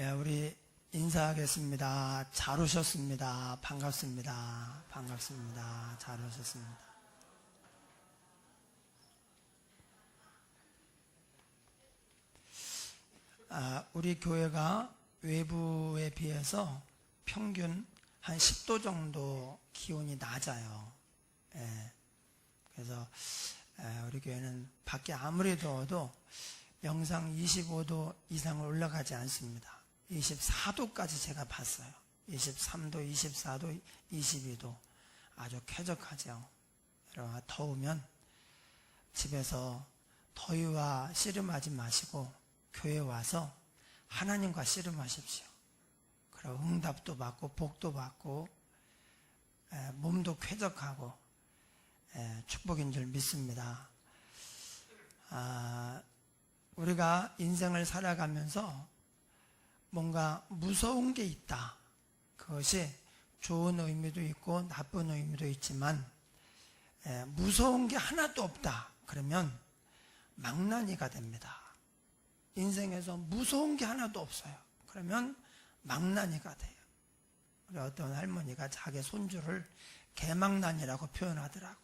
예, 우리 인사하겠습니다. 잘 오셨습니다. 반갑습니다. 반갑습니다. 잘 오셨습니다. 우리 교회가 외부에 비해서 평균 한 10도 정도 기온이 낮아요. 예, 그래서 우리 교회는 밖에 아무리 더워도 영상 25도 이상을 올라가지 않습니다. 24도까지 제가 봤어요. 23도, 24도, 22도 아주 쾌적하죠. 여러분, 더우면 집에서 더위와 씨름하지 마시고 교회 와서 하나님과 씨름하십시오. 그리고 응답도 받고 복도 받고 몸도 쾌적하고 축복인 줄 믿습니다. 우리가 인생을 살아가면서 뭔가 무서운 게 있다. 그것이 좋은 의미도 있고 나쁜 의미도 있지만 무서운 게 하나도 없다. 그러면 망나니가 됩니다. 인생에서 무서운 게 하나도 없어요. 그러면 망나니가 돼요. 우리 어떤 할머니가 자기 손주를 개망나니라고 표현하더라고.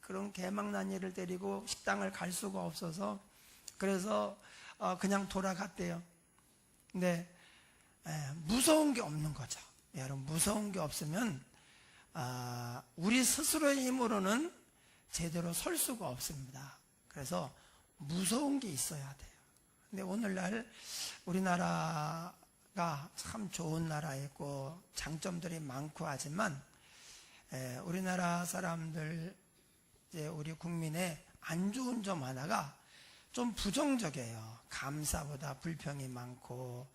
그런 개망나니를 데리고 식당을 갈 수가 없어서 그래서 그냥 돌아갔대요. 근데 무서운 게 없는 거죠. 여러분, 무서운 게 없으면 우리 스스로의 힘으로는 제대로 설 수가 없습니다. 그래서 무서운 게 있어야 돼요. 근데 오늘날 우리나라가 참 좋은 나라이고 장점들이 많고 하지만 우리나라 사람들, 이제 우리 국민의 안 좋은 점 하나가 좀 부정적이에요. 감사보다 불평이 많고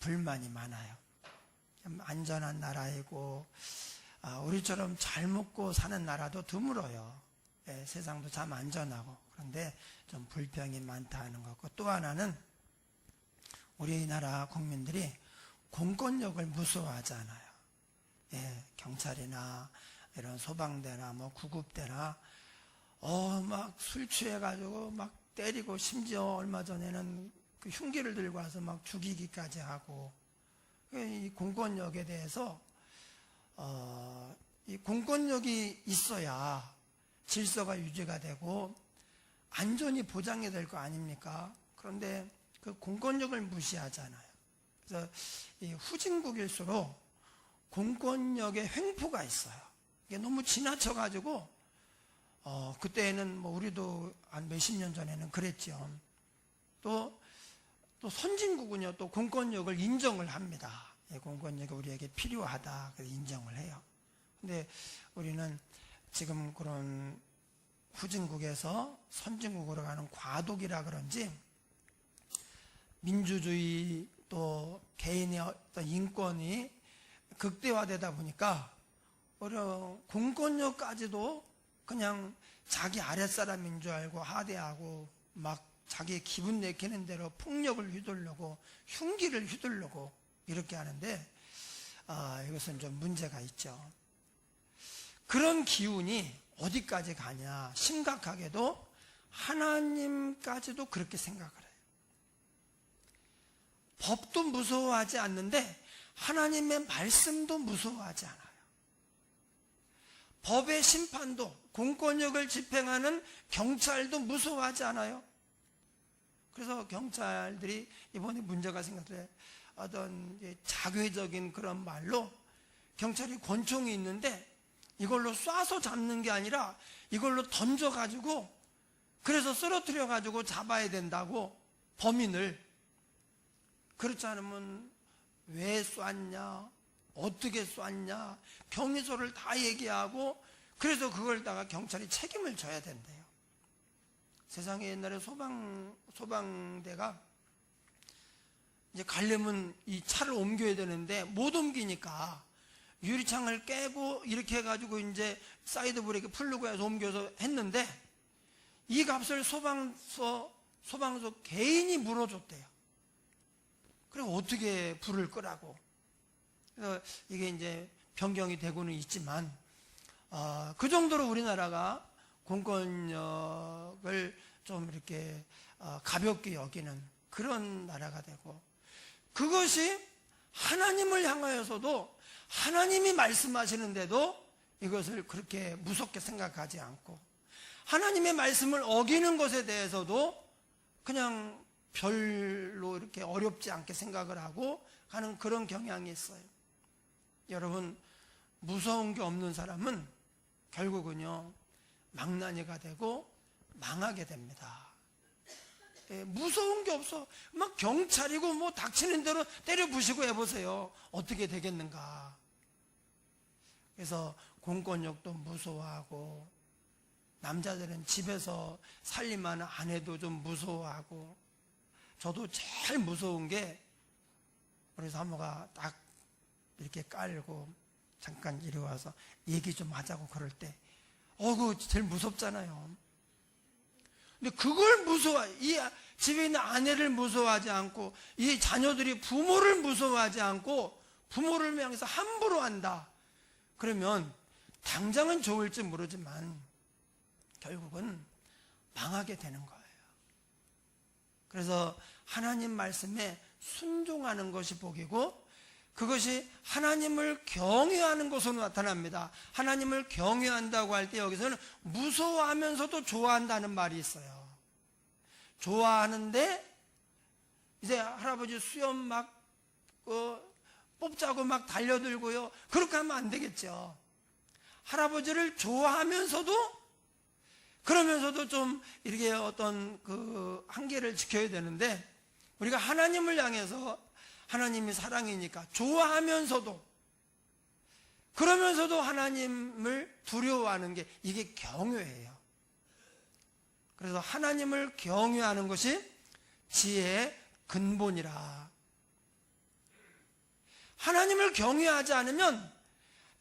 불만이 많아요. 안전한 나라이고 우리처럼 잘 먹고 사는 나라도 드물어요. 세상도 참 안전하고. 그런데 좀 불평이 많다는 거고, 또 하나는 우리나라 국민들이 공권력을 무서워하잖아요. 경찰이나 이런 소방대나 뭐 구급대나 막 술 취해가지고 막 때리고, 심지어 얼마 전에는 그 흉기를 들고 와서 막 죽이기까지 하고, 이 공권력에 대해서 이 공권력이 있어야 질서가 유지가 되고 안전이 보장이 될 거 아닙니까? 그런데 그 공권력을 무시하잖아요. 그래서 이 후진국일수록 공권력의 횡포가 있어요. 이게 너무 지나쳐가지고 그때는 뭐 우리도 한 몇십 년 전에는 그랬죠. 또 선진국은요, 또 공권력을 인정을 합니다. 공권력이 우리에게 필요하다. 그래서 인정을 해요. 근데 우리는 지금 그런 후진국에서 선진국으로 가는 과도기라 그런지 민주주의 또 개인의 어떤 인권이 극대화되다 보니까 공권력까지도 그냥 자기 아랫사람인 줄 알고 하대하고 막 자기 기분 내키는 대로 폭력을 휘두르고 흉기를 휘두르고 이렇게 하는데 이것은 좀 문제가 있죠. 그런 기운이 어디까지 가냐, 심각하게도 하나님까지도 그렇게 생각을 해요. 법도 무서워하지 않는데 하나님의 말씀도 무서워하지 않아요. 법의 심판도, 공권력을 집행하는 경찰도 무서워하지 않아요. 그래서 경찰들이 이번에 문제가 생겼어요. 어떤 자괴적인 그런 말로 경찰이 권총이 있는데 이걸로 쏴서 잡는 게 아니라 이걸로 던져가지고 그래서 쓰러뜨려가지고 잡아야 된다고, 범인을. 그렇지 않으면 왜 쐈냐, 어떻게 쐈냐, 경위소를 다 얘기하고, 그래서 그걸다가 경찰이 책임을 져야 된대요. 세상에 옛날에 소방대가 이제 가려면 이 차를 옮겨야 되는데 못 옮기니까 유리창을 깨고 이렇게 해가지고 이제 사이드 브레이크 풀르고 해서 옮겨서 했는데 이 값을 소방서 개인이 물어줬대요. 그럼 어떻게 불을 끄라고. 그래서 이게 이제 변경이 되고는 있지만 그 정도로 우리나라가 공권력을 좀 이렇게 가볍게 여기는 그런 나라가 되고, 그것이 하나님을 향하여서도 하나님이 말씀하시는데도 이것을 그렇게 무섭게 생각하지 않고, 하나님의 말씀을 어기는 것에 대해서도 그냥 별로 이렇게 어렵지 않게 생각을 하고 가는 그런 경향이 있어요. 여러분, 무서운 게 없는 사람은 결국은요 망나니가 되고 망하게 됩니다. 무서운 게 없어. 막 경찰이고 뭐 닥치는 대로 때려 부시고 해보세요. 어떻게 되겠는가. 그래서 공권력도 무서워하고, 남자들은 집에서 살림하는 아내도 좀 무서워하고, 저도 제일 무서운 게 우리 사모가 딱 이렇게 깔고 잠깐 이리 와서 얘기 좀 하자고 그럴 때 그거 제일 무섭잖아요. 근데 그걸 이 집에 있는 아내를 무서워하지 않고, 이 자녀들이 부모를 무서워하지 않고 부모를 향해서 함부로 한다. 그러면 당장은 좋을지 모르지만 결국은 망하게 되는 거예요. 그래서 하나님 말씀에 순종하는 것이 복이고, 그것이 하나님을 경외하는 것으로 나타납니다. 하나님을 경외한다고 할 때 여기서는 무서워하면서도 좋아한다는 말이 있어요. 좋아하는데 이제 할아버지 수염 막 뽑자고 막 달려들고요, 그렇게 하면 안 되겠죠. 할아버지를 좋아하면서도, 그러면서도 좀 이렇게 어떤 그 한계를 지켜야 되는데, 우리가 하나님을 향해서, 하나님이 사랑이니까 좋아하면서도, 그러면서도 하나님을 두려워하는 게, 이게 경외예요. 그래서 하나님을 경외하는 것이 지혜의 근본이라. 하나님을 경외하지 않으면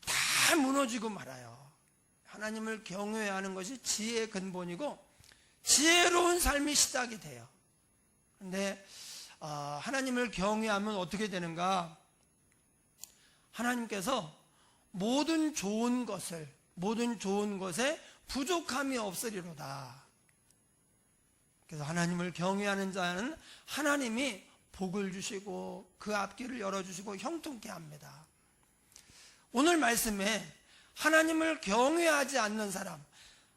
다 무너지고 말아요. 하나님을 경외하는 것이 지혜의 근본이고 지혜로운 삶이 시작이 돼요. 그런데 하나님을 경외하면 어떻게 되는가? 하나님께서 모든 좋은 것에 부족함이 없으리로다. 그래서 하나님을 경외하는 자는 하나님이 복을 주시고 그 앞길을 열어주시고 형통케 합니다. 오늘 말씀에 하나님을 경외하지 않는 사람,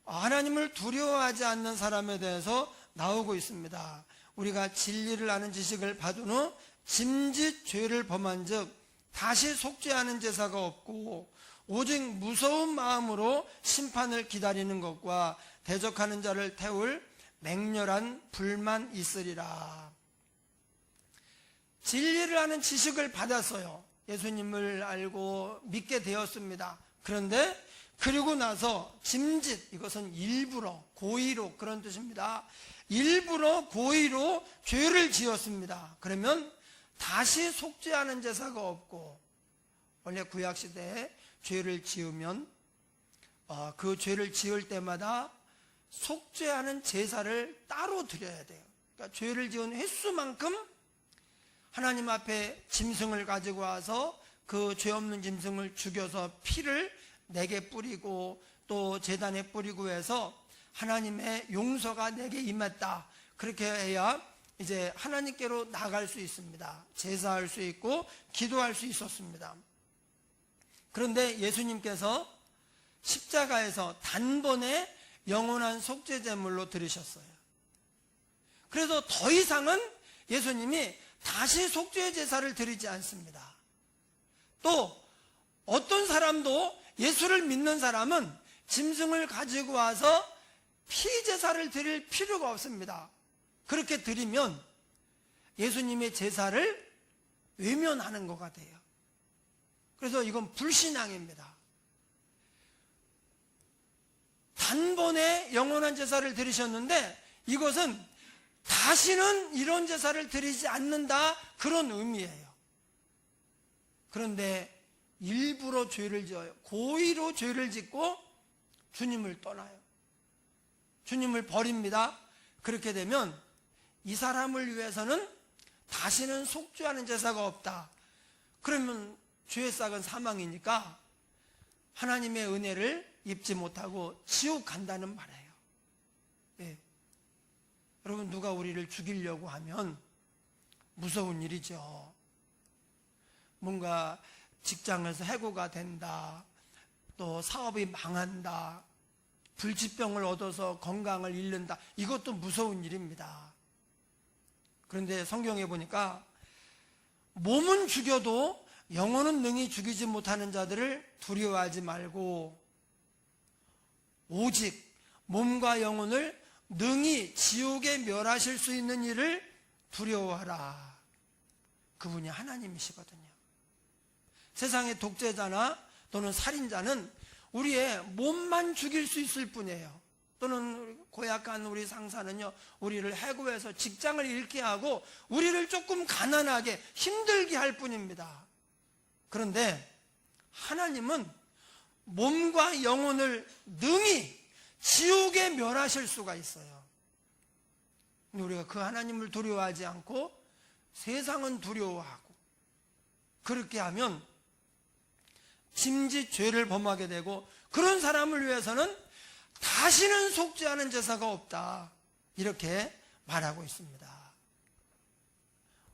하나님을 두려워하지 않는 사람에 대해서 나오고 있습니다. 우리가 진리를 아는 지식을 받은 후 짐짓 죄를 범한 즉 다시 속죄하는 제사가 없고 오직 무서운 마음으로 심판을 기다리는 것과 대적하는 자를 태울 맹렬한 불만 있으리라. 진리를 아는 지식을 받았어요. 예수님을 알고 믿게 되었습니다. 그런데 그리고 나서 짐짓, 이것은 일부러, 고의로, 그런 뜻입니다. 일부러 고의로 죄를 지었습니다. 그러면 다시 속죄하는 제사가 없고, 원래 구약시대에 죄를 지으면 그 죄를 지을 때마다 속죄하는 제사를 따로 드려야 돼요. 그러니까 죄를 지은 횟수만큼 하나님 앞에 짐승을 가지고 와서 그 죄 없는 짐승을 죽여서 피를 내게 뿌리고 또 제단에 뿌리고 해서 하나님의 용서가 내게 임했다. 그렇게 해야 이제 하나님께로 나갈 수 있습니다. 제사할 수 있고 기도할 수 있었습니다. 그런데 예수님께서 십자가에서 단번에 영원한 속죄 제물로 드리셨어요. 그래서 더 이상은 예수님이 다시 속죄 제사를 드리지 않습니다. 또 어떤 사람도, 예수를 믿는 사람은 짐승을 가지고 와서 피 제사를 드릴 필요가 없습니다. 그렇게 드리면 예수님의 제사를 외면하는 것 같아요. 그래서 이건 불신앙입니다. 단번에 영원한 제사를 드리셨는데 이것은 다시는 이런 제사를 드리지 않는다, 그런 의미예요. 그런데 일부러 죄를 지어요. 고의로 죄를 짓고 주님을 떠나요. 주님을 버립니다. 그렇게 되면 이 사람을 위해서는 다시는 속죄하는 제사가 없다. 그러면 죄의 싹은 사망이니까 하나님의 은혜를 입지 못하고 지옥 간다는 말이에요. 네. 여러분, 누가 우리를 죽이려고 하면 무서운 일이죠. 뭔가 직장에서 해고가 된다, 또 사업이 망한다, 불치병을 얻어서 건강을 잃는다. 이것도 무서운 일입니다. 그런데 성경에 보니까 몸은 죽여도 영혼은 능히 죽이지 못하는 자들을 두려워하지 말고 오직 몸과 영혼을 능히 지옥에 멸하실 수 있는 일을 두려워하라. 그분이 하나님이시거든요. 세상의 독재자나 또는 살인자는 우리의 몸만 죽일 수 있을 뿐이에요. 또는 고약한 우리 상사는요, 우리를 해고해서 직장을 잃게 하고 우리를 조금 가난하게 힘들게 할 뿐입니다. 그런데 하나님은 몸과 영혼을 능히 지옥에 멸하실 수가 있어요. 근데 우리가 그 하나님을 두려워하지 않고 세상은 두려워하고, 그렇게 하면 짐짓 죄를 범하게 되고, 그런 사람을 위해서는 다시는 속지 않은 제사가 없다, 이렇게 말하고 있습니다.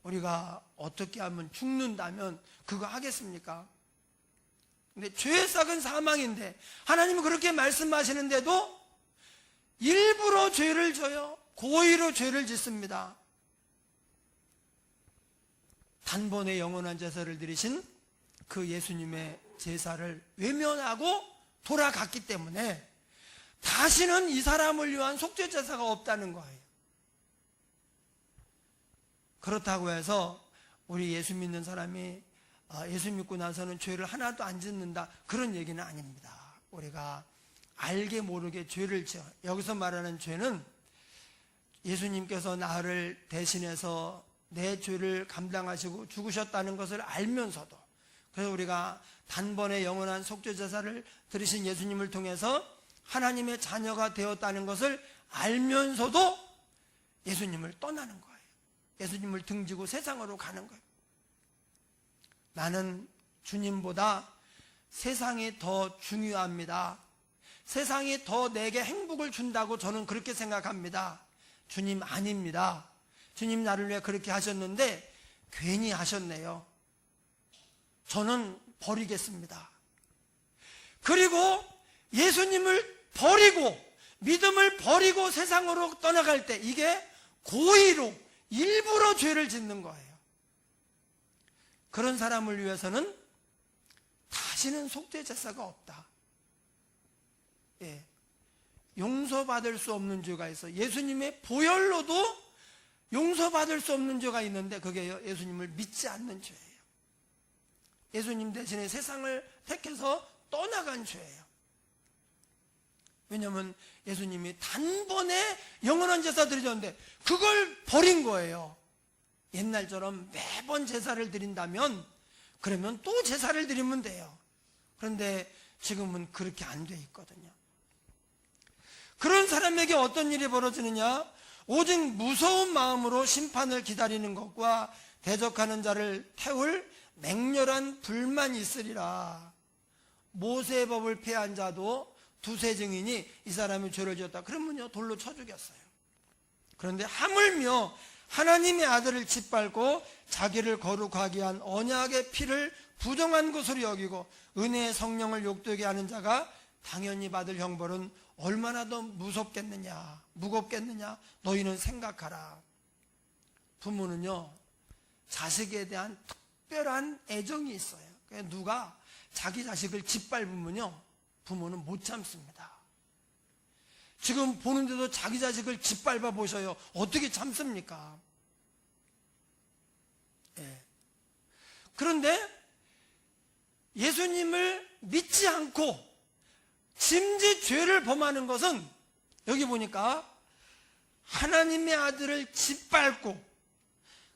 우리가 어떻게 하면 죽는다면 그거 하겠습니까? 근데 죄의 싹은 사망인데 하나님은 그렇게 말씀하시는데도 일부러 죄를 져요. 고의로 죄를 짓습니다. 단번에 영원한 제사를 드리신 그 예수님의 제사를 외면하고 돌아갔기 때문에 다시는 이 사람을 위한 속죄 제사가 없다는 거예요. 그렇다고 해서 우리 예수 믿는 사람이 예수 믿고 나서는 죄를 하나도 안 짓는다, 그런 얘기는 아닙니다. 우리가 알게 모르게 죄를 지어. 여기서 말하는 죄는 예수님께서 나를 대신해서 내 죄를 감당하시고 죽으셨다는 것을 알면서도, 그래서 우리가 단번에 영원한 속죄 제사를 드리신 예수님을 통해서 하나님의 자녀가 되었다는 것을 알면서도 예수님을 떠나는 거예요. 예수님을 등지고 세상으로 가는 거예요. 나는 주님보다 세상이 더 중요합니다. 세상이 더 내게 행복을 준다고 저는 그렇게 생각합니다. 주님 아닙니다. 주님 나를 위해 그렇게 하셨는데 괜히 하셨네요. 저는 버리겠습니다. 그리고 예수님을 버리고 믿음을 버리고 세상으로 떠나갈 때 이게 고의로 일부러 죄를 짓는 거예요. 그런 사람을 위해서는 다시는 속죄 제사가 없다. 예. 용서받을 수 없는 죄가 있어. 예수님의 보혈로도 용서받을 수 없는 죄가 있는데 그게 예수님을 믿지 않는 죄예요. 예수님 대신에 세상을 택해서 떠나간 죄예요. 왜냐하면 예수님이 단번에 영원한 제사 드리셨는데 그걸 버린 거예요. 옛날처럼 매번 제사를 드린다면 그러면 또 제사를 드리면 돼요. 그런데 지금은 그렇게 안 돼 있거든요. 그런 사람에게 어떤 일이 벌어지느냐? 오직 무서운 마음으로 심판을 기다리는 것과 대적하는 자를 태울 맹렬한 불만이 있으리라. 모세의 법을 폐한 자도 두세 증인이 이 사람이 죄를 지었다 그러면요 돌로 쳐 죽였어요. 그런데 하물며 하나님의 아들을 짓밟고 자기를 거룩하게 한 언약의 피를 부정한 것으로 여기고 은혜의 성령을 욕되게 하는 자가 당연히 받을 형벌은 얼마나 더 무겁겠느냐 너희는 생각하라. 부모는요 자식에 대한 특별한 애정이 있어요. 그러니까 누가 자기 자식을 짓밟으면요 부모는 못 참습니다. 지금 보는데도 자기 자식을 짓밟아 보셔요. 어떻게 참습니까? 예. 그런데 예수님을 믿지 않고 짐짓 죄를 범하는 것은 여기 보니까 하나님의 아들을 짓밟고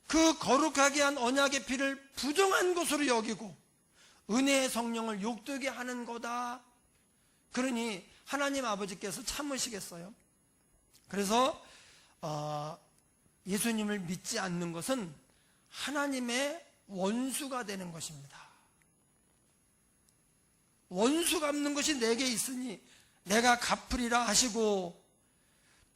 그 거룩하게 한 언약의 피를 부정한 것으로 여기고 은혜의 성령을 욕되게 하는 거다. 그러니 하나님 아버지께서 참으시겠어요? 그래서 예수님을 믿지 않는 것은 하나님의 원수가 되는 것입니다. 원수 갚는 것이 내게 있으니 내가 갚으리라 하시고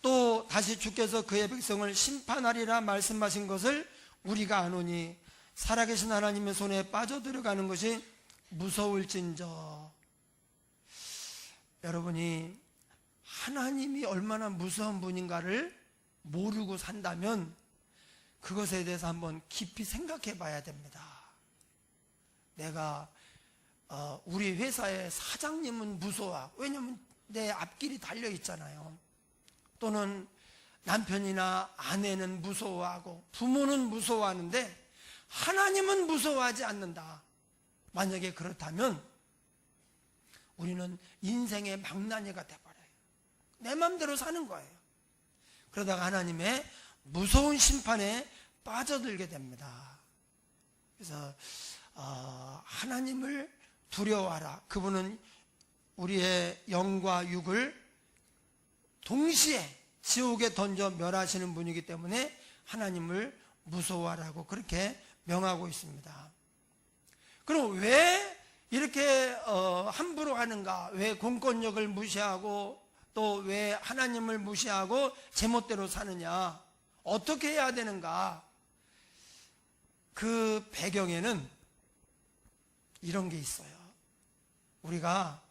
또 다시 주께서 그의 백성을 심판하리라 말씀하신 것을 우리가 아노니 살아계신 하나님의 손에 빠져들어가는 것이 무서울진저. 여러분이 하나님이 얼마나 무서운 분인가를 모르고 산다면 그것에 대해서 한번 깊이 생각해 봐야 됩니다. 내가 우리 회사의 사장님은 무서워. 왜냐하면 내 앞길이 달려 있잖아요. 또는 남편이나 아내는 무서워하고 부모는 무서워하는데 하나님은 무서워하지 않는다. 만약에 그렇다면 우리는 인생의 망나니가 돼버려요. 내 마음대로 사는 거예요. 그러다가 하나님의 무서운 심판에 빠져들게 됩니다. 그래서 하나님을 두려워하라. 그분은 우리의 영과 육을 동시에 지옥에 던져 멸하시는 분이기 때문에 하나님을 무서워하라고 그렇게 명하고 있습니다. 그럼 왜 이렇게 함부로 하는가? 왜 공권력을 무시하고 또 왜 하나님을 무시하고 제멋대로 사느냐? 어떻게 해야 되는가? 그 배경에는 이런 게 있어요. 우리가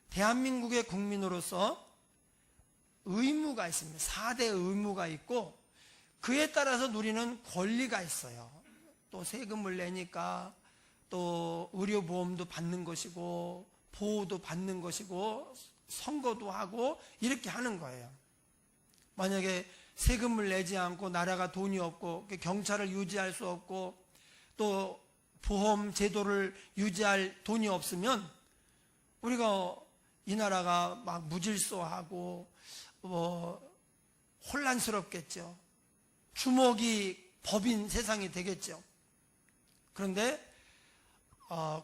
대한민국의 국민으로서 의무가 있습니다. 4대 의무가 있고 그에 따라서 누리는 권리가 있어요. 또 세금을 내니까 또 의료보험도 받는 것이고 보호도 받는 것이고 선거도 하고 이렇게 하는 거예요. 만약에 세금을 내지 않고 나라가 돈이 없고 경찰을 유지할 수 없고 또 보험 제도를 유지할 돈이 없으면 우리가 이 나라가 막 무질서하고 혼란스럽겠죠. 주먹이 법인 세상이 되겠죠. 그런데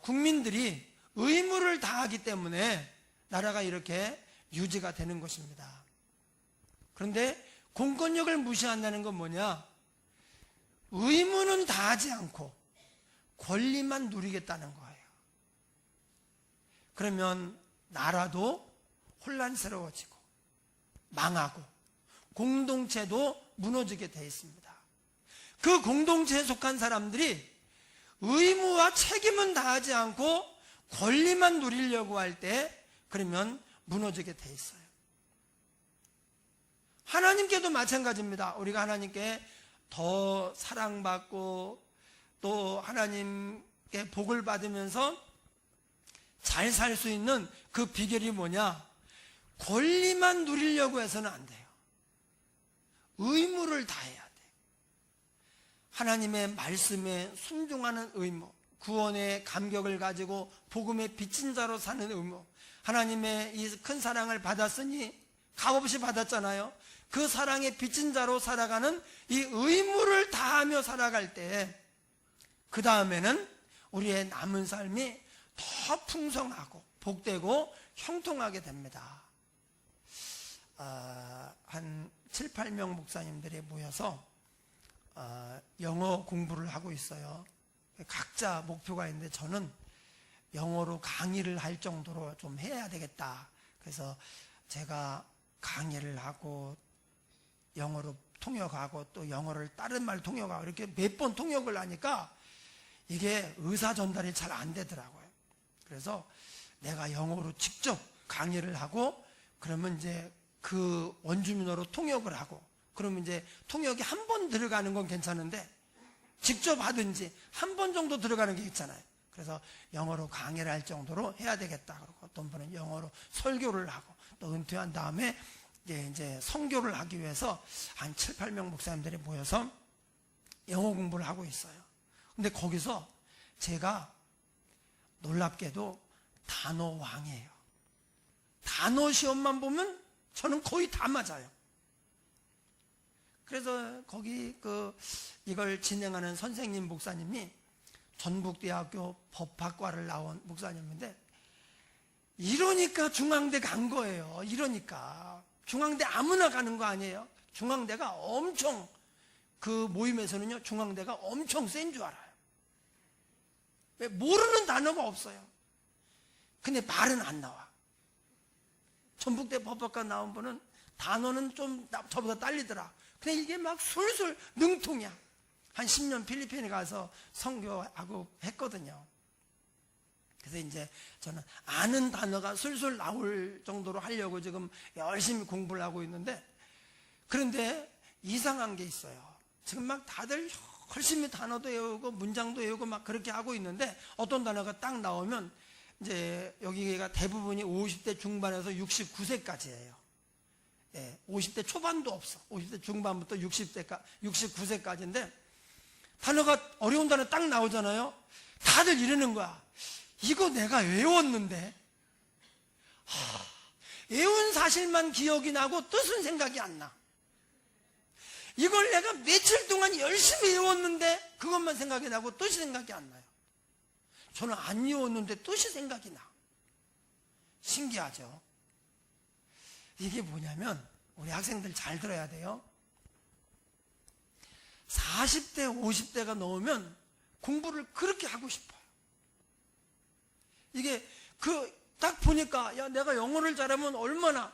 국민들이 의무를 다하기 때문에 나라가 이렇게 유지가 되는 것입니다. 그런데 공권력을 무시한다는 건 뭐냐? 의무는 다하지 않고 권리만 누리겠다는 거예요. 그러면 나라도 혼란스러워지고 망하고 공동체도 무너지게 되어 있습니다. 그 공동체에 속한 사람들이 의무와 책임은 다하지 않고 권리만 누리려고 할 때 그러면 무너지게 돼 있어요. 하나님께도 마찬가지입니다. 우리가 하나님께 더 사랑받고 또 하나님께 복을 받으면서 잘 살 수 있는 그 비결이 뭐냐? 권리만 누리려고 해서는 안 돼요. 의무를 다해야 돼요. 하나님의 말씀에 순종하는 의무, 구원의 감격을 가지고 복음의 빚진 자로 사는 의무, 하나님의 이 큰 사랑을 받았으니 값없이 받았잖아요. 그 사랑의 빚진 자로 살아가는 이 의무를 다하며 살아갈 때 그 다음에는 우리의 남은 삶이 더 풍성하고 복되고 형통하게 됩니다. 한 7, 8명 목사님들이 모여서 영어 공부를 하고 있어요. 각자 목표가 있는데 저는 영어로 강의를 할 정도로 좀 해야 되겠다. 그래서 제가 강의를 하고 영어로 통역하고 또 영어를 다른 말 통역하고 이렇게 몇 번 통역을 하니까 이게 의사 전달이 잘 안 되더라고요. 그래서 내가 영어로 직접 강의를 하고 그러면 이제 그 원주민어로 통역을 하고 그러면 이제 통역이 한 번 들어가는 건 괜찮은데 직접 하든지 한 번 정도 들어가는 게 있잖아요. 그래서 영어로 강의를 할 정도로 해야 되겠다. 그러고 어떤 분은 영어로 설교를 하고 또 은퇴한 다음에 이제 선교를 하기 위해서 한 7, 8명 목사님들이 모여서 영어 공부를 하고 있어요. 근데 거기서 제가 놀랍게도 단어 왕이에요. 단어 시험만 보면 저는 거의 다 맞아요. 그래서 거기 이걸 진행하는 선생님 목사님이 전북대학교 법학과를 나온 목사님인데 이러니까 중앙대 간 거예요. 이러니까 중앙대 아무나 가는 거 아니에요. 중앙대가 엄청 그 모임에서는요 중앙대가 엄청 센 줄 알아요. 왜? 모르는 단어가 없어요. 근데 말은 안 나와. 전북대 법학과 나온 분은 단어는 좀 저보다 딸리더라. 근데 이게 막 술술 능통이야. 한 10년 필리핀에 가서 선교하고 했거든요. 그래서 이제 저는 아는 단어가 술술 나올 정도로 하려고 지금 열심히 공부를 하고 있는데, 그런데 이상한 게 있어요. 지금 막 다들 열심히 단어도 외우고 문장도 외우고 막 그렇게 하고 있는데, 어떤 단어가 딱 나오면 이제 여기가 대부분이 50대 중반에서 69세까지예요. 예, 50대 초반도 없어. 50대 중반부터 69세까지인데, 단어가 어려운 단어 딱 나오잖아요. 다들 이러는 거야. 이거 내가 외웠는데, 외운 사실만 기억이 나고 뜻은 생각이 안 나. 이걸 내가 며칠 동안 열심히 외웠는데 그것만 생각이 나고 뜻이 생각이 안 나요. 저는 안 외웠는데 뜻이 생각이 나. 신기하죠? 이게 뭐냐면, 우리 학생들 잘 들어야 돼요. 40대, 50대가 넘으면 공부를 그렇게 하고 싶어요. 이게 딱 보니까, 야, 내가 영어를 잘하면 얼마나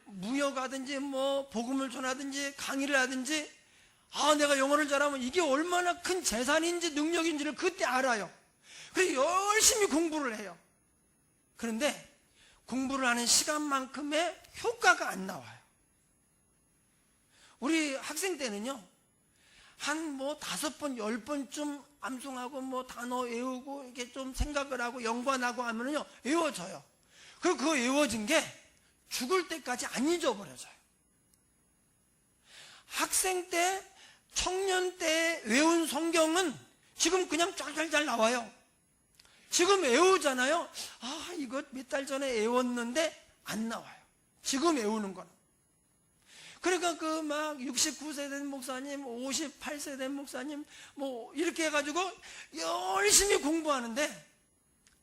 무역하든지 뭐 복음을 전하든지 강의를 하든지, 내가 영어를 잘하면 이게 얼마나 큰 재산인지 능력인지를 그때 알아요. 그래서 열심히 공부를 해요. 그런데 공부를 하는 시간만큼의 효과가 안 나와요. 우리 학생 때는요, 한 5번, 10번쯤 암송하고 뭐 단어 외우고 이렇게 좀 생각을 하고 연관하고 하면은요, 외워져요. 그리고 그거 외워진 게 죽을 때까지 안 잊어버려져요. 학생 때, 청년 때 외운 성경은 지금 그냥 쫙쫙 나와요. 지금 외우잖아요. 이거 몇 달 전에 외웠는데 안 나와요. 지금 외우는 건. 그러니까 그 막 69세 된 목사님, 58세 된 목사님, 뭐 이렇게 해가지고 열심히 공부하는데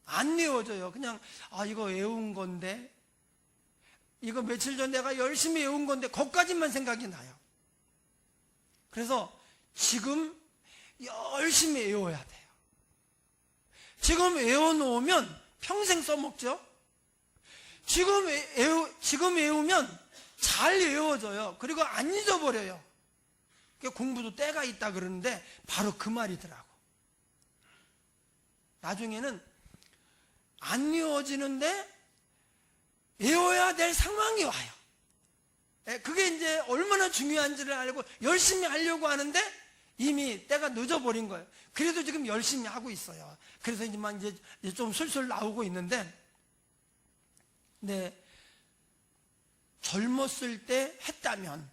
안 외워져요. 그냥 이거 외운 건데, 이거 며칠 전 내가 열심히 외운 건데, 거기까지만 생각이 나요. 그래서 지금 열심히 외워야 돼요. 지금 외워놓으면 평생 써먹죠. 지금 외우면 잘 외워져요. 그리고 안 잊어버려요. 공부도 때가 있다 그러는데 바로 그 말이더라고. 나중에는 안 외워지는데 외워야 될 상황이 와요. 그게 이제 얼마나 중요한지를 알고 열심히 하려고 하는데 이미 때가 늦어버린 거예요. 그래도 지금 열심히 하고 있어요. 그래서 이제 좀 술술 나오고 있는데, 네, 젊었을 때 했다면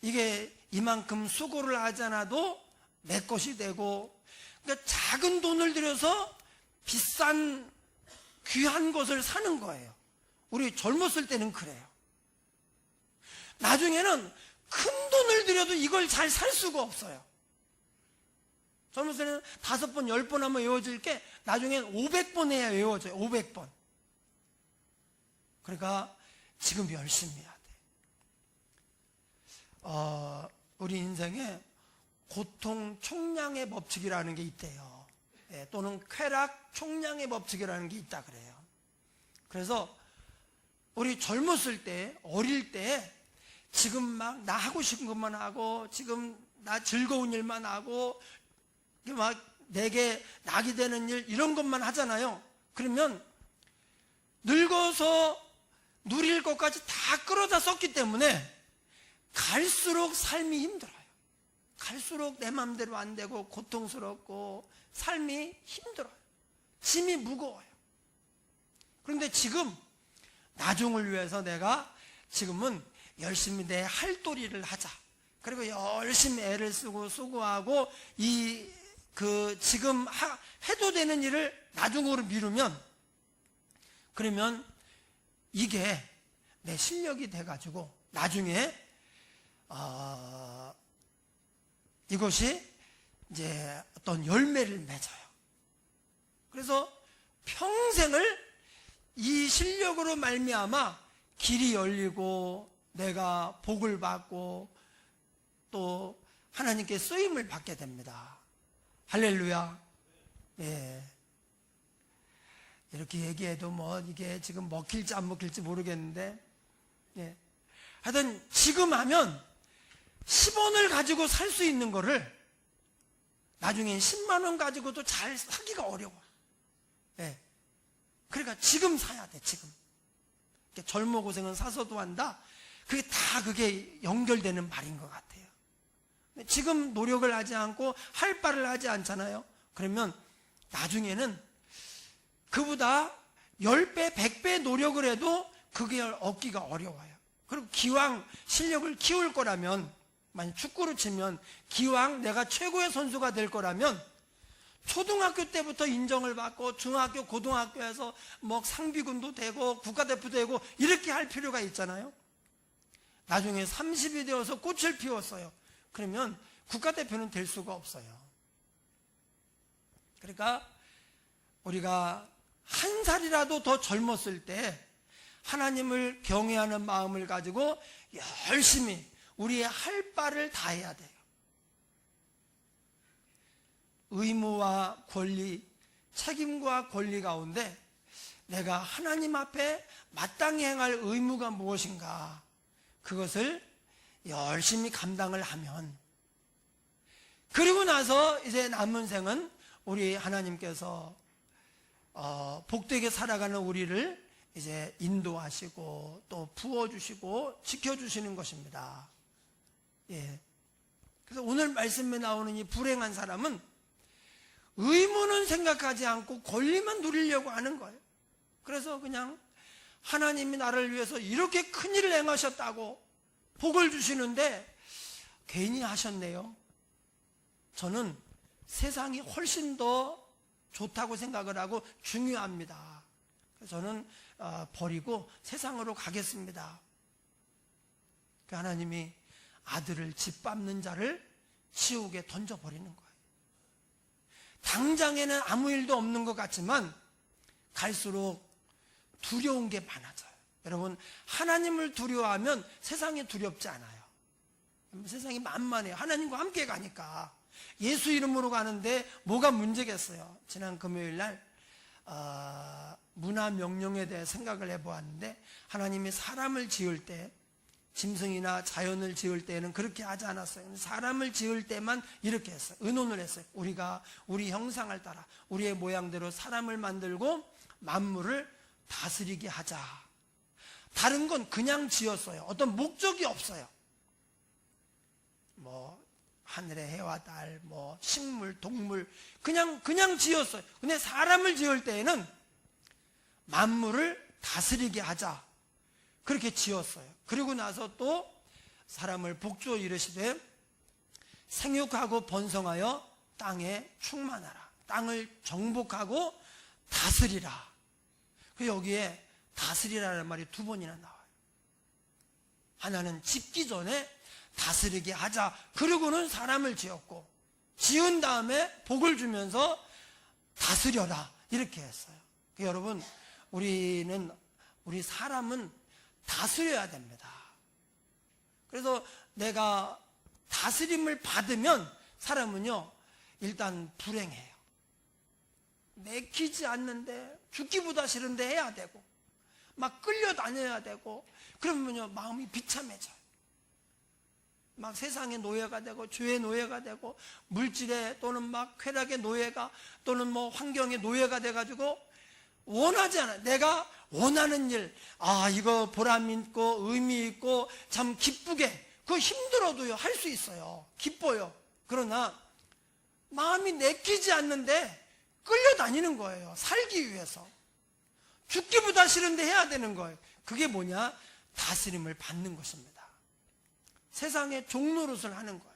이게 이만큼 수고를 하지 않아도 내 것이 되고, 그러니까 작은 돈을 들여서 비싼 귀한 것을 사는 거예요. 우리 젊었을 때는 그래요. 나중에는 큰 돈을 들여도 이걸 잘 살 수가 없어요. 젊었을 때는 5번, 10번 하면 외워질 게 나중엔 500번 해야 외워져요. 500번. 그러니까 지금 열심히 해야 돼. 우리 인생에 고통 총량의 법칙이라는 게 있대요. 또는 쾌락 총량의 법칙이라는 게 있다 그래요. 그래서 우리 젊었을 때, 어릴 때 지금 막 나 하고 싶은 것만 하고, 지금 나 즐거운 일만 하고, 막 내게 낙이 되는 일, 이런 것만 하잖아요. 그러면 늙어서 누릴 것까지 다 끌어다 썼기 때문에 갈수록 삶이 힘들어요. 갈수록 내 마음대로 안 되고 고통스럽고 삶이 힘들어요. 짐이 무거워요. 그런데 지금 나중을 위해서 내가 지금은 열심히 내 할도리를 하자. 그리고 열심히 애를 쓰고 수고하고 지금 해도 되는 일을 나중으로 미루면, 그러면 이게 내 실력이 돼가지고 나중에 이것이 이제 어떤 열매를 맺어요. 그래서 평생을 이 실력으로 말미암아 길이 열리고 내가 복을 받고 또 하나님께 쓰임을 받게 됩니다. 할렐루야. 예. 이렇게 얘기해도 뭐 이게 지금 먹힐지 안 먹힐지 모르겠는데, 예. 하여튼 지금 하면 10원을 가지고 살 수 있는 거를 나중엔 10만 원 가지고도 잘 사기가 어려워. 예. 그러니까 지금 사야 돼, 지금. 젊어 고생은 사서도 한다. 그게 연결되는 말인 것 같아요. 지금 노력을 하지 않고 할 바를 하지 않잖아요. 그러면 나중에는 그보다 10배, 100배 노력을 해도 그게 얻기가 어려워요. 그리고 기왕 실력을 키울 거라면, 만약 축구로 치면 기왕 내가 최고의 선수가 될 거라면 초등학교 때부터 인정을 받고 중학교, 고등학교에서 뭐 상비군도 되고 국가대표 되고 이렇게 할 필요가 있잖아요. 나중에 30이 되어서 꽃을 피웠어요. 그러면 국가대표는 될 수가 없어요. 그러니까 우리가 한 살이라도 더 젊었을 때 하나님을 경외하는 마음을 가지고 열심히 우리의 할 바를 다 해야 돼요. 의무와 권리, 책임과 권리 가운데 내가 하나님 앞에 마땅히 행할 의무가 무엇인가, 그것을 열심히 감당을 하면, 그리고 나서 이제 남은 생은 우리 하나님께서 복되게 살아가는 우리를 이제 인도하시고 또 부어주시고 지켜주시는 것입니다. 예. 그래서 오늘 말씀에 나오는 이 불행한 사람은 의무는 생각하지 않고 권리만 누리려고 하는 거예요. 그래서 그냥 하나님이 나를 위해서 이렇게 큰 일을 행하셨다고 복을 주시는데 괜히 하셨네요. 저는 세상이 훨씬 더 좋다고 생각을 하고 중요합니다. 그래서 저는 버리고 세상으로 가겠습니다. 하나님이 아들을 짓밟는 자를 지옥에 던져버리는 거예요. 당장에는 아무 일도 없는 것 같지만 갈수록 두려운 게 많아져요. 여러분, 하나님을 두려워하면 세상이 두렵지 않아요. 세상이 만만해요. 하나님과 함께 가니까. 예수 이름으로 가는데 뭐가 문제겠어요. 지난 금요일 날 문화 명령에 대해 생각을 해보았는데, 하나님이 사람을 지을 때, 짐승이나 자연을 지을 때는 그렇게 하지 않았어요. 사람을 지을 때만 이렇게 했어요. 의논을 했어요. 우리가 우리 형상을 따라 우리의 모양대로 사람을 만들고 만물을 다스리게 하자. 다른 건 그냥 지었어요. 어떤 목적이 없어요. 뭐 하늘의 해와 달, 뭐 식물, 동물, 그냥 지었어요. 근데 사람을 지을 때에는 만물을 다스리게 하자, 그렇게 지었어요. 그리고 나서 또 사람을 복주어 이르시되 생육하고 번성하여 땅에 충만하라. 땅을 정복하고 다스리라. 여기에 다스리라는 말이 2번이나 나와요. 하나는 짓기 전에 다스리게 하자. 그리고는 사람을 지었고, 지은 다음에 복을 주면서 다스려라, 이렇게 했어요. 여러분, 우리 사람은 다스려야 됩니다. 그래서 내가 다스림을 받으면 사람은요, 일단 불행해요. 내키지 않는데, 죽기보다 싫은데 해야 되고, 막 끌려다녀야 되고, 그러면요, 마음이 비참해져요. 막 세상의 노예가 되고, 죄의 노예가 되고, 물질의 또는 막 쾌락의 노예가, 또는 뭐 환경의 노예가 돼가지고, 원하지 않아요. 내가 원하는 일, 이거 보람 있고 의미 있고 참 기쁘게, 그거 힘들어도요 할 수 있어요. 기뻐요. 그러나 마음이 내키지 않는데 끌려다니는 거예요. 살기 위해서. 죽기보다 싫은데 해야 되는 거예요. 그게 뭐냐? 다스림을 받는 것입니다. 세상의 종노릇을 하는 거예요.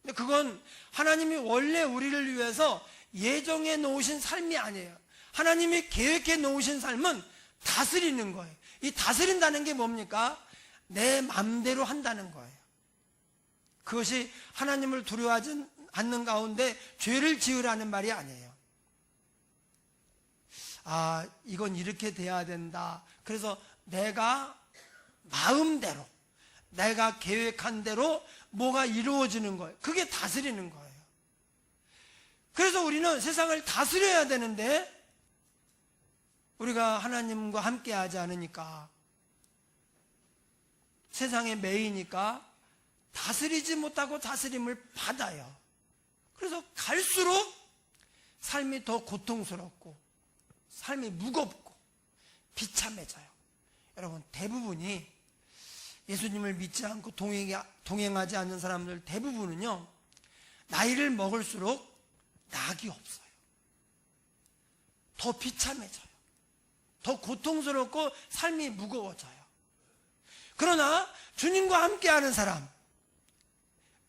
근데 그건 하나님이 원래 우리를 위해서 예정해 놓으신 삶이 아니에요. 하나님이 계획해 놓으신 삶은 다스리는 거예요. 이 다스린다는 게 뭡니까? 내 맘대로 한다는 거예요. 그것이 하나님을 두려워하지 않는 가운데 죄를 지으라는 말이 아니에요. 이건 이렇게 돼야 된다. 그래서 내가 마음대로, 내가 계획한 대로 뭐가 이루어지는 거예요. 그게 다스리는 거예요. 그래서 우리는 세상을 다스려야 되는데 우리가 하나님과 함께 하지 않으니까, 세상에 매이니까 다스리지 못하고 다스림을 받아요. 그래서 갈수록 삶이 더 고통스럽고 삶이 무겁고 비참해져요. 여러분, 대부분이 예수님을 믿지 않고 동행하지 않는 사람들 대부분은요, 나이를 먹을수록 낙이 없어요. 더 비참해져요. 더 고통스럽고 삶이 무거워져요. 그러나 주님과 함께하는 사람,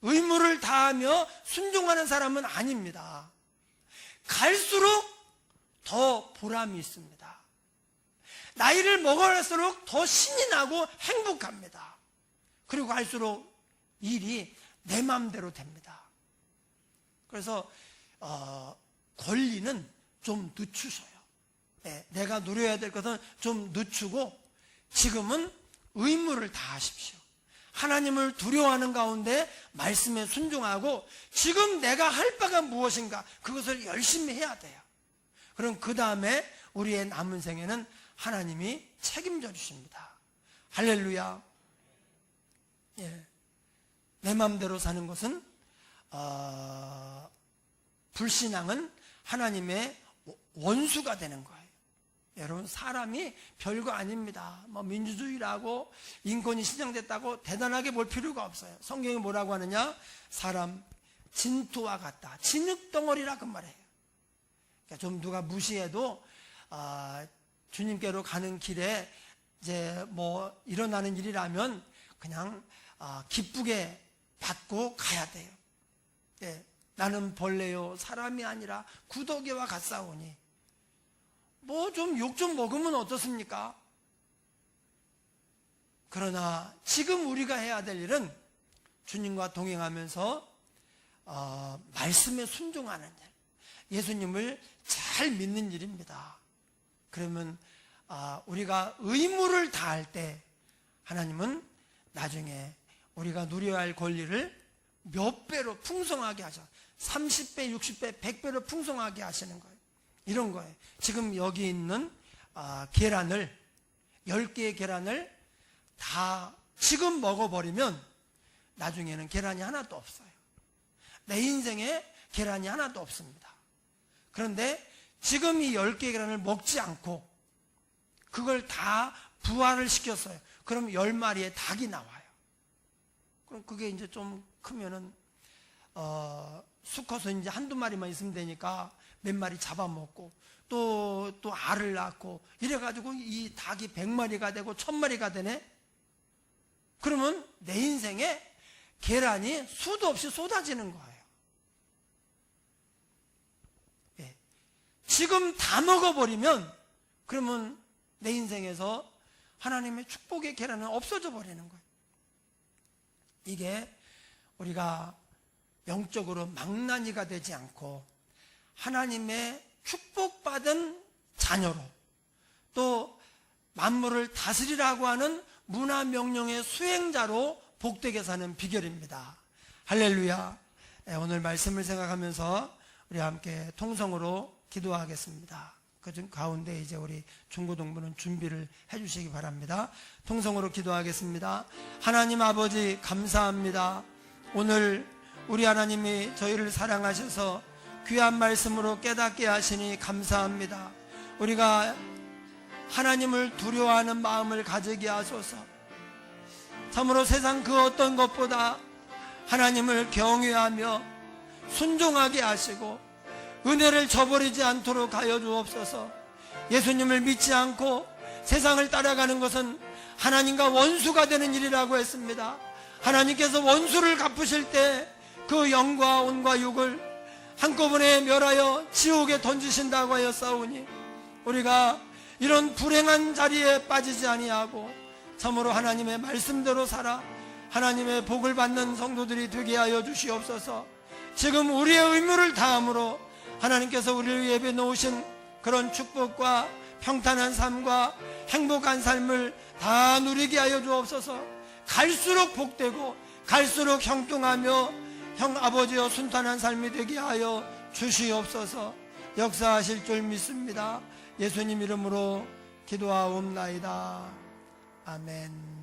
의무를 다하며 순종하는 사람은 아닙니다. 갈수록 더 보람이 있습니다. 나이를 먹을수록 더 신이 나고 행복합니다. 그리고 갈수록 일이 내 마음대로 됩니다. 그래서 권리는 좀 늦추셔요. 네, 내가 누려야 될 것은 좀 늦추고 지금은 의무를 다하십시오. 하나님을 두려워하는 가운데 말씀에 순종하고 지금 내가 할 바가 무엇인가 그것을 열심히 해야 돼요. 그럼 그 다음에 우리의 남은 생에는 하나님이 책임져 주십니다. 할렐루야. 예. 내 마음대로 사는 것은 불신앙은 하나님의 원수가 되는 거예요. 여러분, 사람이 별거 아닙니다. 뭐 민주주의라고 인권이 신장됐다고 대단하게 볼 필요가 없어요. 성경이 뭐라고 하느냐? 사람 진토와 같다. 진흙덩어리라 그 말이에요. 그러니까 좀 누가 무시해도 주님께로 가는 길에 이제 뭐 일어나는 일이라면 그냥 기쁘게 받고 가야 돼요. 예, 나는 벌레요 사람이 아니라 구더기와 같사오니 뭐 좀 욕 좀 먹으면 어떻습니까? 그러나 지금 우리가 해야 될 일은 주님과 동행하면서 말씀에 순종하는 일, 예수님을 잘 믿는 일입니다. 그러면 우리가 의무를 다할 때 하나님은 나중에 우리가 누려야 할 권리를 몇 배로 풍성하게 하셔. 30배, 60배, 100배로 풍성하게 하시는 거예요. 이런 거예요. 지금 여기 있는 계란을 10개의 계란을 다 지금 먹어버리면 나중에는 계란이 하나도 없어요. 내 인생에 계란이 하나도 없습니다. 그런데 지금 이 10개의 계란을 먹지 않고 그걸 다 부화를 시켰어요. 그럼 10마리의 닭이 나와요. 그럼 그게 이제 좀 크면은 수컷은 이제 한두 마리만 있으면 되니까 몇 마리 잡아먹고 또 알을 낳고 이래가지고 이 닭이 100마리가 되고 1000마리가 되네. 그러면 내 인생에 계란이 수도 없이 쏟아지는 거예요. 예. 지금 다 먹어버리면 그러면 내 인생에서 하나님의 축복의 계란은 없어져 버리는 거예요. 이게 우리가 영적으로 망나니가 되지 않고 하나님의 축복받은 자녀로 또 만물을 다스리라고 하는 문화 명령의 수행자로 복되게 사는 비결입니다. 할렐루야. 오늘 말씀을 생각하면서 우리 함께 통성으로 기도하겠습니다. 그 가운데 이제 우리 중고동부는 준비를 해주시기 바랍니다. 통성으로 기도하겠습니다. 하나님 아버지 감사합니다. 오늘 우리 하나님이 저희를 사랑하셔서 귀한 말씀으로 깨닫게 하시니 감사합니다. 우리가 하나님을 두려워하는 마음을 가지게 하소서. 참으로 세상 그 어떤 것보다 하나님을 경외하며 순종하게 하시고 은혜를 저버리지 않도록 하여 주옵소서. 예수님을 믿지 않고 세상을 따라가는 것은 하나님과 원수가 되는 일이라고 했습니다. 하나님께서 원수를 갚으실 때 그 영과 온과 육을 한꺼번에 멸하여 지옥에 던지신다고 하였사오니 우리가 이런 불행한 자리에 빠지지 아니하고 참으로 하나님의 말씀대로 살아 하나님의 복을 받는 성도들이 되게 하여 주시옵소서. 지금 우리의 의무를 다함으로 하나님께서 우리를 예배 놓으신 그런 축복과 평탄한 삶과 행복한 삶을 다 누리게 하여 주옵소서. 갈수록 복되고 갈수록 형통하며 형 아버지여 순탄한 삶이 되게 하여 주시옵소서. 역사하실 줄 믿습니다. 예수님 이름으로 기도하옵나이다. 아멘.